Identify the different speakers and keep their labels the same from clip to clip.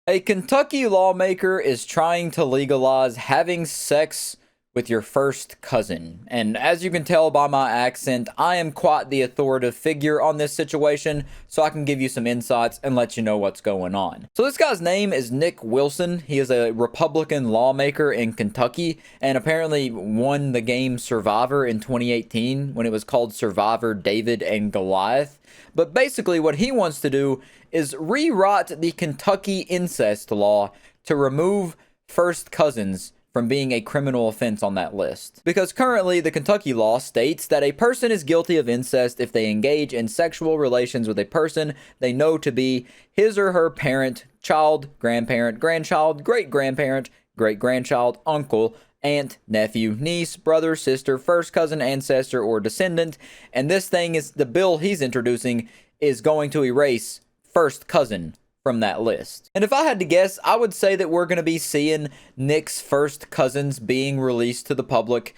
Speaker 1: A Kentucky lawmaker is trying to legalize having sex with your first cousin. And as you can tell by my accent, I am quite the authoritative figure on this situation, so I can give you some insights and let you know what's going on. So this guy's name is Nick Wilson. He is a Republican lawmaker in Kentucky and apparently won the game Survivor in 2018 when it was called Survivor David and Goliath. But basically what he wants to do is rewrite the Kentucky incest law to remove first cousins from being a criminal offense on that list. Because currently the Kentucky law states that a person is guilty of incest if they engage in sexual relations with a person they know to be his or her parent, child, grandparent, grandchild, great-grandparent, great-grandchild, uncle, aunt, nephew, niece, brother, sister, first cousin, ancestor, or descendant. And this thing is, the bill he's introducing is going to erase first cousin from that list. And if I had to guess, I would say that we're going to be seeing Nick's first cousins being released to the public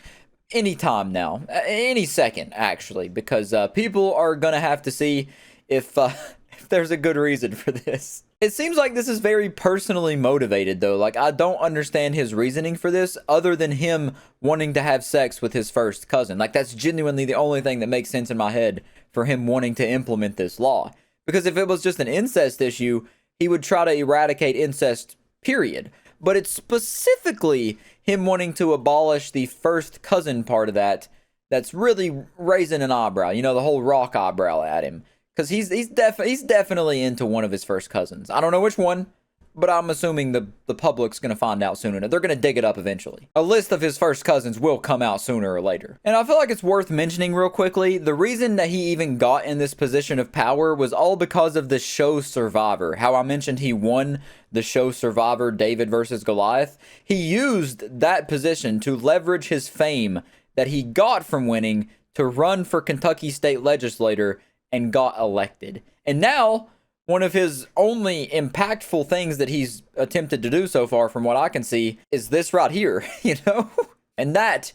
Speaker 1: anytime now, any second actually, because people are going to have to see if there's a good reason for this. It seems like this is very personally motivated though. Like, I don't understand his reasoning for this other than him wanting to have sex with his first cousin. Like, that's genuinely the only thing that makes sense in my head for him wanting to implement this law. Because if it was just an incest issue, he would try to eradicate incest, period. But it's specifically him wanting to abolish the first cousin part of that that's really raising an eyebrow. You know, the whole rock eyebrow at him. Because he's definitely into one of his first cousins. I don't know which one, but I'm assuming the public's going to find out soon enough. They're going to dig it up eventually. A list of his first cousins will come out sooner or later. And I feel like it's worth mentioning real quickly, the reason that he even got in this position of power was all because of the show Survivor. How I mentioned he won the show Survivor, David versus Goliath. He used that position to leverage his fame that he got from winning to run for Kentucky state legislator and got elected. And now, one of his only impactful things that he's attempted to do so far, from what I can see, is this right here, you know? And that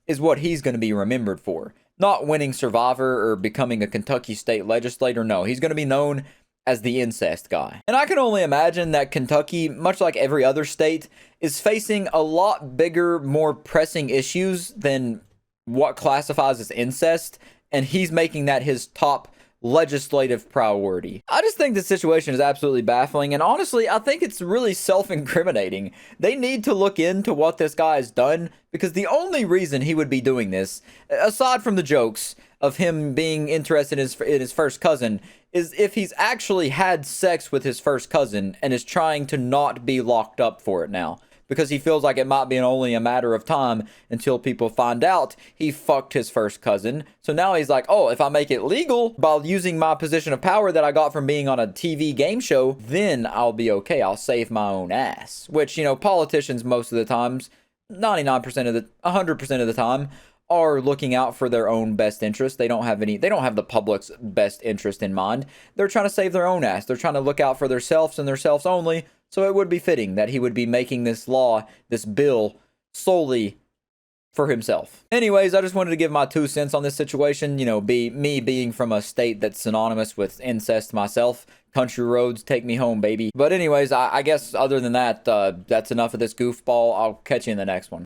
Speaker 1: is what he's going to be remembered for. Not winning Survivor or becoming a Kentucky state legislator, no. He's going to be known as the incest guy. And I can only imagine that Kentucky, much like every other state, is facing a lot bigger, more pressing issues than what classifies as incest, and he's making that his top legislative priority. I just think this situation is absolutely baffling, and honestly, I think it's really self-incriminating. They need to look into what this guy has done, because the only reason he would be doing this, aside from the jokes of him being interested in his first cousin, is if he's actually had sex with his first cousin and is trying to not be locked up for it now. Because he feels like it might be only a matter of time until people find out he fucked his first cousin. So now he's like, oh, if I make it legal by using my position of power that I got from being on a TV game show, then I'll be okay. I'll save my own ass. Which, you know, politicians most of the times, 100% of the time, are looking out for their own best interest. They don't have the public's best interest in mind. They're trying to save their own ass. They're trying to look out for themselves and themselves only. So it would be fitting that he would be making this law, this bill, solely for himself. Anyways, I just wanted to give my 2 cents on this situation. You know, me being from a state that's synonymous with incest myself. Country roads, take me home, baby. But anyways, I guess other than that, that's enough of this goofball. I'll catch you in the next one.